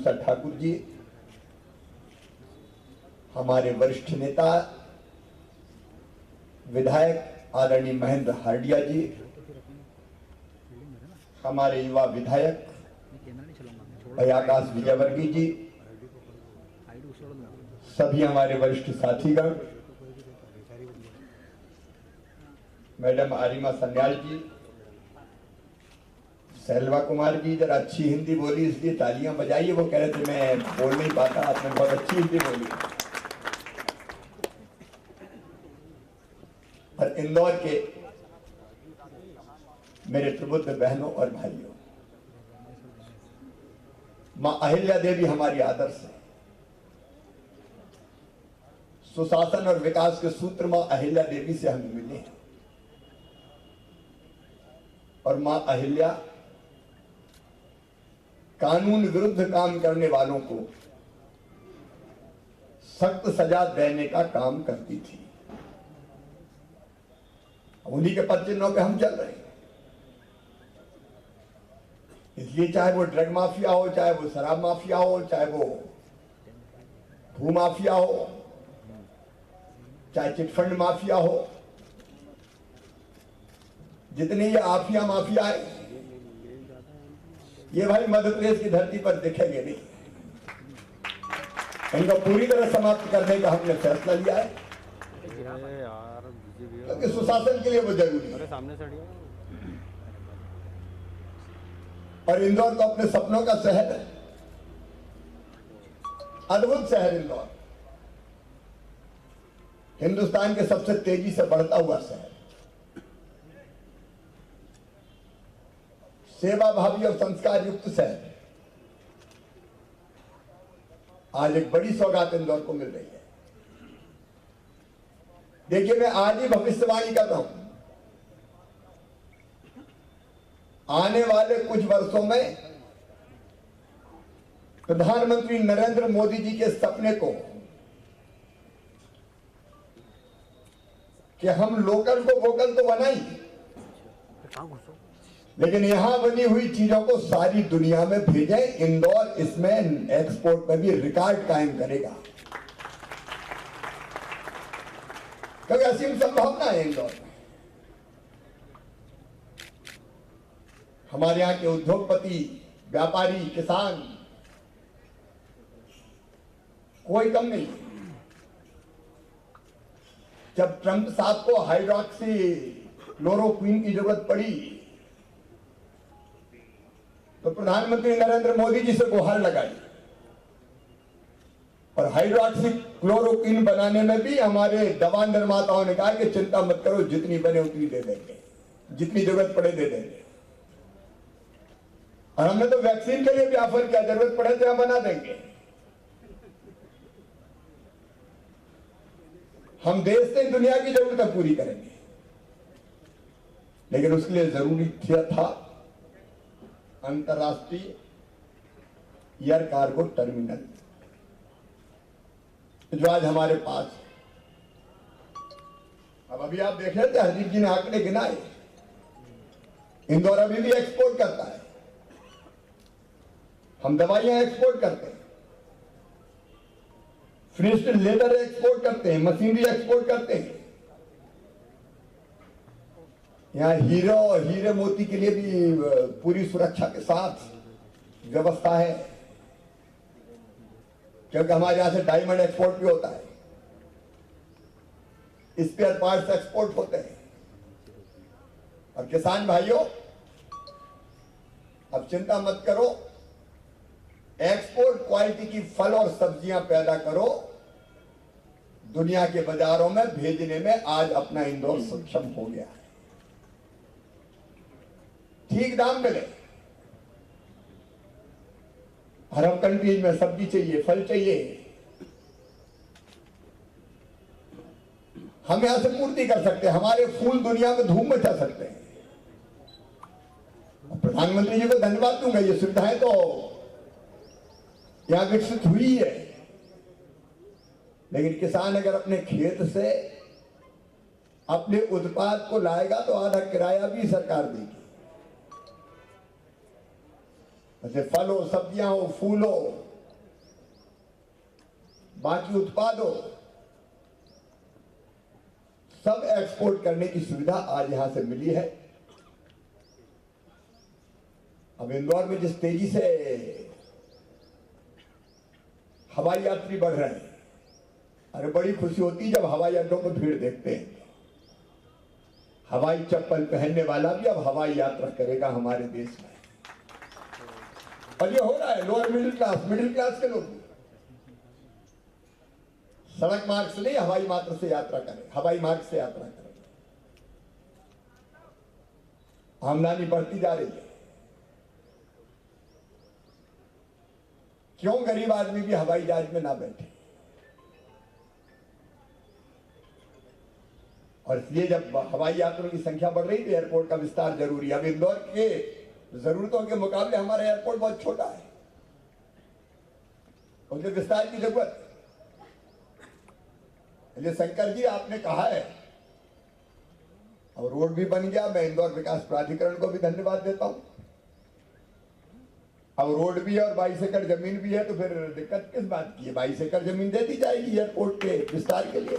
प्रसाद ठाकुर जी, हमारे वरिष्ठ नेता विधायक आदरणीय महेंद्र हार्डिया जी, हमारे युवा विधायक भाई आकाश विजयवर्गीय जी, सभी हमारे वरिष्ठ साथीगण, मैडम आरिमा सन्याल जी, सैलवा कुमार जी, जरा अच्छी हिंदी बोली इसलिए तालियां बजाइए। वो कह रहे थे मैं बोल नहीं पाता, आपने बहुत अच्छी हिंदी बोली। और इंदौर के मेरे प्रबुद्ध बहनों और भाइयों, मां अहिल्या देवी हमारी आदर्श है। सुशासन और विकास के सूत्र मां अहिल्या देवी से हम मिले हैं और मां अहिल्या कानून विरुद्ध काम करने वालों को सख्त सजा देने का काम करती थी। उन्हीं के पद चिन्हों पे हम चल रहे हैं। इसलिए चाहे वो ड्रग माफिया हो, चाहे वो शराब माफिया हो, चाहे वो भू माफिया हो, चाहे चिटफंड माफिया हो, जितने ये आफिया माफिया है, ये भाई मध्य प्रदेश की धरती पर दिखेंगे नहीं। इनको पूरी तरह समाप्त करने का हमने फैसला लिया है, क्योंकि सुशासन के लिए वो जरूरी है। और इंदौर तो अपने सपनों का शहर है, अद्भुत शहर इंदौर, हिंदुस्तान के सबसे तेजी से बढ़ता हुआ शहर, सेवा भावी और संस्कार युक्त शहर। आज एक बड़ी सौगात इंदौर को मिल रही है। देखिए, मैं आज ही भविष्यवाणी कर रहा हूं, आने वाले कुछ वर्षों में प्रधानमंत्री नरेंद्र मोदी जी के सपने को कि हम लोकल को वोकल तो बनाएंगे, लेकिन यहां बनी हुई चीजों को सारी दुनिया में भेजें। इंदौर इसमें एक्सपोर्ट में भी रिकॉर्ड कायम करेगा, क्योंकि असीम संभावना है इंदौर में। हमारे यहां के उद्योगपति, व्यापारी, किसान कोई कम नहीं। जब ट्रंप साहब को हाइड्रोक्सी क्लोरोक्विन की जरूरत पड़ी तो प्रधानमंत्री नरेंद्र मोदी जी से गुहार लगाई, और हाइड्रोक्सी क्लोरोक्विन बनाने में भी हमारे दवा निर्माताओं ने कहा कि चिंता मत करो, जितनी बने उतनी दे देंगे, जितनी जरूरत पड़े दे देंगे। और हमने तो वैक्सीन के लिए भी ऑफर किया, जरूरत पड़े तो हम बना देंगे। हम देश से दुनिया की जरूरतें पूरी करेंगे, लेकिन उसके लिए जरूरी था अंतर्राष्ट्रीय एयर कार्गो टर्मिनल, जो आज हमारे पास है। अब अभी आप देख रहे थे, हरदीप जी ने आंकड़े गिनाए, इंदौर अभी भी एक्सपोर्ट करता है। हम दवाइयां एक्सपोर्ट करते हैं, फिनिश्ड लेदर एक्सपोर्ट करते हैं, मशीनरी एक्सपोर्ट करते हैं। यहाँ हीरो और हीरे मोती के लिए भी पूरी सुरक्षा के साथ व्यवस्था है, क्योंकि हमारे यहां से डायमंड एक्सपोर्ट भी होता है, स्पेयर पार्ट्स एक्सपोर्ट होते हैं। और किसान भाइयों, अब चिंता मत करो, एक्सपोर्ट क्वालिटी की फल और सब्जियां पैदा करो, दुनिया के बाजारों में भेजने में आज अपना इंदौर सक्षम हो गया है। ठीक दाम मिले। अरब कंट्रीज में सब्जी चाहिए, फल चाहिए, हम यहां से पूर्ति कर सकते हैं, हमारे फूल दुनिया में धूम मचा सकते हैं। प्रधानमंत्री जी को धन्यवाद दूंगा, ये सुविधाएं तो यहां विकसित हुई है, लेकिन किसान अगर अपने खेत से अपने उत्पाद को लाएगा तो आधा किराया भी सरकार देगी। जैसे फल हो, सब्जियां हो, फूल हो, बाकी उत्पादों सब एक्सपोर्ट करने की सुविधा आज यहां से मिली है। अब इंदौर में जिस तेजी से हवाई यात्री बढ़ रहे हैं, अरे बड़ी खुशी होती है जब हवाई अड्डों पर भीड़ देखते हैं। हवाई चप्पल पहनने वाला भी अब हवाई यात्रा करेगा हमारे देश में, और ये हो रहा है। लोअर मिडिल क्लास के लोग सड़क मार्ग से नहीं, हवाई मार्ग से यात्रा करें, हवाई मार्ग से यात्रा करें। आमदनी बढ़ती जा रही है। क्यों गरीब आदमी भी हवाई जहाज में ना बैठे? और इसलिए जब हवाई यात्रियों की संख्या बढ़ रही तो एयरपोर्ट का विस्तार जरूरी है। अब इंदौर के जरूरतों के मुकाबले हमारा एयरपोर्ट बहुत छोटा है, उनके विस्तार की जरूरत है। इसलिए शंकर जी आपने कहा है, और रोड भी बन गया। मैं इंदौर विकास प्राधिकरण को भी धन्यवाद देता हूं। अब रोड भी है और 22 एकड़ जमीन भी है, तो फिर दिक्कत किस बात की है? 22 एकड़ जमीन दे दी जाएगी एयरपोर्ट के विस्तार के लिए।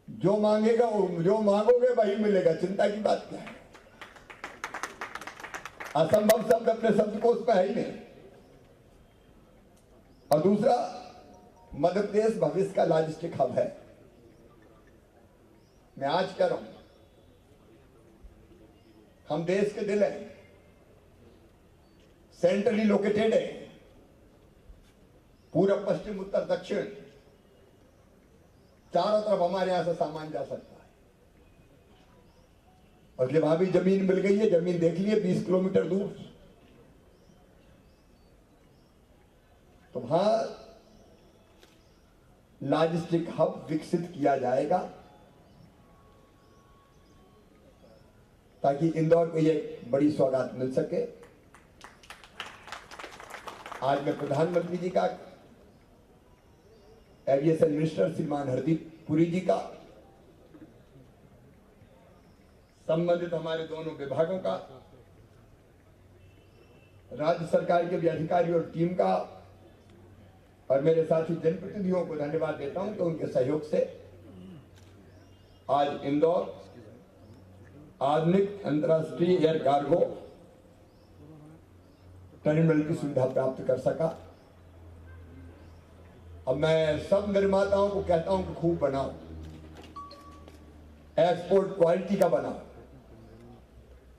जो मांगेगा, जो मांगोगे वही मिलेगा, चिंता की बात क्या है? असंभव शब्द अपने शब्दकोश में है ही नहीं। और दूसरा, मध्य प्रदेश भविष्य का लॉजिस्टिक हब है। मैं आज कह रहा हूं, हम देश के दिल हैं, सेंट्रली लोकेटेड है, पूरब पश्चिम उत्तर दक्षिण चारों तरफ हमारे यहां से सामान जा सकता है। और जब वहां भी जमीन मिल गई है, जमीन देख लिए 20 किलोमीटर दूर, तो वहां लॉजिस्टिक हब विकसित किया जाएगा, ताकि इंदौर को ये बड़ी सौगात मिल सके। आज मैं प्रधानमंत्री जी का, एविएशन मिनिस्टर श्रीमान हरदीप पुरी जी का, संबंधित हमारे दोनों विभागों का, राज्य सरकार के भी अधिकारियों और टीम का, और मेरे साथी जनप्रतिनिधियों को धन्यवाद देता हूं कि उनके सहयोग से आज इंदौर आधुनिक अंतर्राष्ट्रीय एयर कार्गो टर्मिनल की सुविधा प्राप्त कर सका। अब मैं सब निर्माताओं को कहता हूं कि खूब बनाओ, एक्सपोर्ट क्वालिटी का बनाओ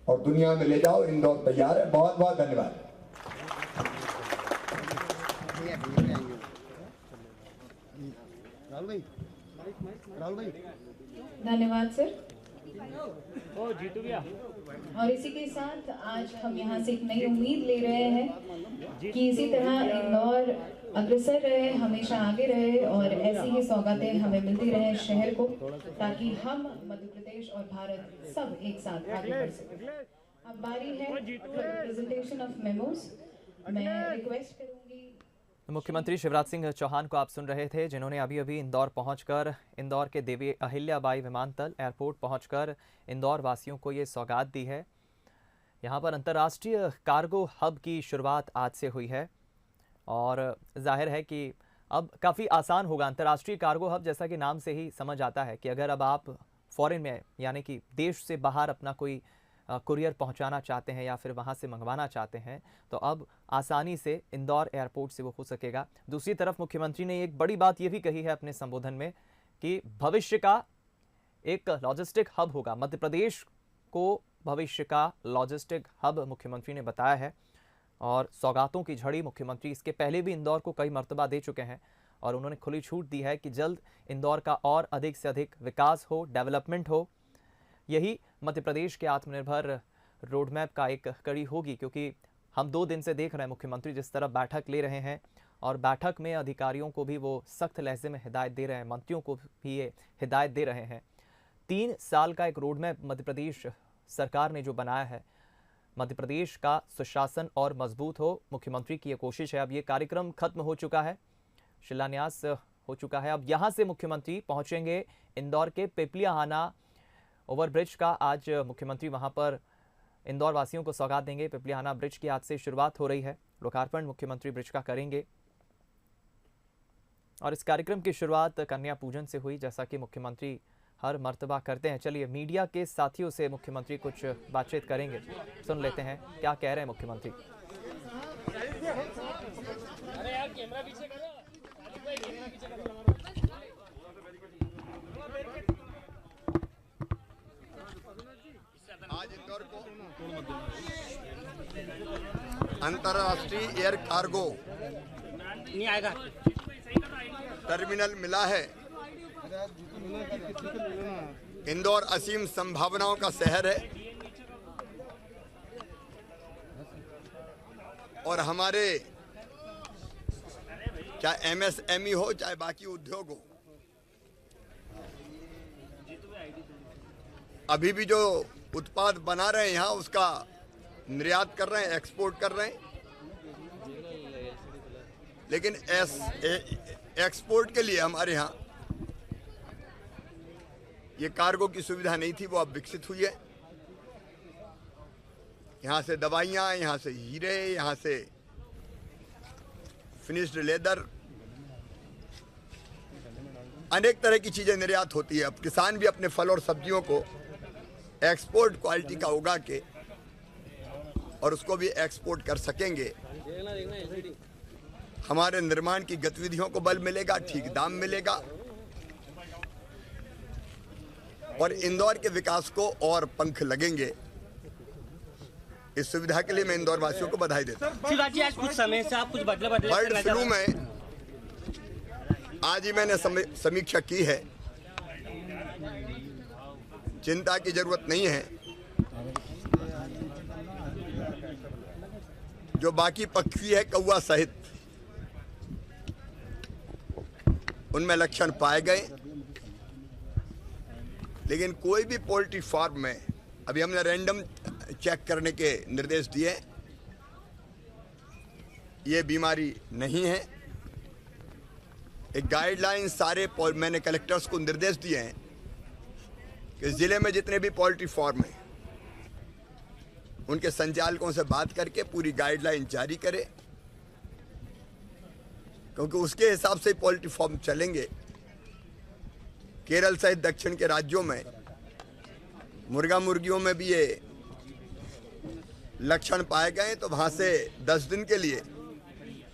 और दुनिया में ले जाओ। इंदौर तैयार है। बहुत बहुत धन्यवाद। धन्यवाद सर। और इसी के साथ आज हम यहाँ से एक नई उम्मीद ले रहे हैं कि इसी तरह इंदौर अग्रसर रहे, हमेशा आगे रहे और ऐसी ही सौगातें हमें मिलती रहे शहर को, ताकि हम मध्य प्रदेश और भारत सब एक साथ आगे बढ़ सकें। अब बारी है प्रेजेंटेशन ऑफ मेमोज। मैं रिक्वेस्ट करूंगी। मुख्यमंत्री शिवराज सिंह चौहान को आप सुन रहे थे, जिन्होंने अभी अभी इंदौर पहुंचकर इंदौर के देवी अहिल्याबाई विमानतल एयरपोर्ट पहुंचकर इंदौर वासियों को ये सौगात दी है। यहां पर अंतर्राष्ट्रीय कार्गो हब की शुरुआत आज से हुई है और जाहिर है कि अब काफ़ी आसान होगा। अंतर्राष्ट्रीय कार्गो हब जैसा कि नाम से ही समझ आता है कि अगर अब आप फॉरेन में यानी कि देश से बाहर अपना कोई कुरियर पहुंचाना चाहते हैं या फिर वहां से मंगवाना चाहते हैं तो अब आसानी से इंदौर एयरपोर्ट से वो हो सकेगा। दूसरी तरफ मुख्यमंत्री ने एक बड़ी बात ये भी कही है अपने संबोधन में कि भविष्य का एक लॉजिस्टिक हब होगा। मध्य प्रदेश को भविष्य का लॉजिस्टिक हब मुख्यमंत्री ने बताया है और सौगातों की झड़ी मुख्यमंत्री इसके पहले भी इंदौर को कई मर्तबा दे चुके हैं और उन्होंने खुली छूट दी है कि जल्द इंदौर का और अधिक से अधिक विकास हो, डेवलपमेंट हो। यही मध्य प्रदेश के आत्मनिर्भर रोड मैप का एक कड़ी होगी, क्योंकि हम 2 दिन से देख रहे हैं मुख्यमंत्री जिस तरह बैठक ले रहे हैं और बैठक में अधिकारियों को भी वो सख्त लहजे में हिदायत दे रहे हैं, मंत्रियों को भी ये हिदायत दे रहे हैं। 3 साल का एक रोड मैप मध्य प्रदेश सरकार ने जो बनाया है, मध्य प्रदेश का सुशासन और मजबूत हो, मुख्यमंत्री की ये कोशिश है। अब ये कार्यक्रम खत्म हो चुका है, शिलान्यास हो चुका है। अब यहाँ से मुख्यमंत्री पहुँचेंगे इंदौर के पिपलियाहाना ओवरब्रिज का। आज मुख्यमंत्री वहाँ पर इंदौर वासियों को सौगात देंगे। पिपलियाना ब्रिज की आज से शुरुआत हो रही है। लोकार्पण मुख्यमंत्री ब्रिज का करेंगे और इस कार्यक्रम की शुरुआत कन्या पूजन से हुई, जैसा कि मुख्यमंत्री हर मर्तबा करते हैं। चलिए मीडिया के साथियों से मुख्यमंत्री कुछ बातचीत करेंगे, सुन लेते हैं क्या कह रहे हैं मुख्यमंत्री। आज इंदौर को अंतर्राष्ट्रीय एयर कार्गो टर्मिनल मिला है। इंदौर असीम संभावनाओं का शहर है और हमारे चाहे MSME हो चाहे बाकी उद्योग हो, अभी भी जो उत्पाद बना रहे हैं यहाँ उसका निर्यात कर रहे हैं, एक्सपोर्ट कर रहे हैं। लेकिन एक्सपोर्ट के लिए हमारे यहाँ ये कार्गो की सुविधा नहीं थी, वो अब विकसित हुई है। यहाँ से दवाइयाँ, यहाँ से हीरे, यहाँ से फिनिश्ड लेदर, अनेक तरह की चीजें निर्यात होती है। अब किसान भी अपने फल और सब्जियों को एक्सपोर्ट क्वालिटी का उगा के और उसको भी एक्सपोर्ट कर सकेंगे। हमारे निर्माण की गतिविधियों को बल मिलेगा, ठीक दाम मिलेगा और इंदौर के विकास को और पंख लगेंगे। इस सुविधा के लिए मैं इंदौर वासियों को बधाई देता हूं। शिवराज जी, आज कुछ समय से आप कुछ बदले बर्ड फ्लू में आज ही मैंने समीक्षा की है। चिंता की जरूरत नहीं है। जो बाकी पक्षी है कौवा सहित, उनमें लक्षण पाए गए, लेकिन कोई भी पोल्ट्री फार्म में अभी हमने रैंडम चेक करने के निर्देश दिए। ये बीमारी नहीं है। एक गाइडलाइन सारे मैंने कलेक्टर्स को निर्देश दिए हैं कि जिले में जितने भी पोल्ट्री फार्म हैं उनके संचालकों से बात करके पूरी गाइडलाइन जारी करें, क्योंकि उसके हिसाब से पोल्ट्री फार्म चलेंगे। केरल सहित दक्षिण के राज्यों में मुर्गा मुर्गियों में भी ये लक्षण पाए गए, तो वहां से 10 दिन के लिए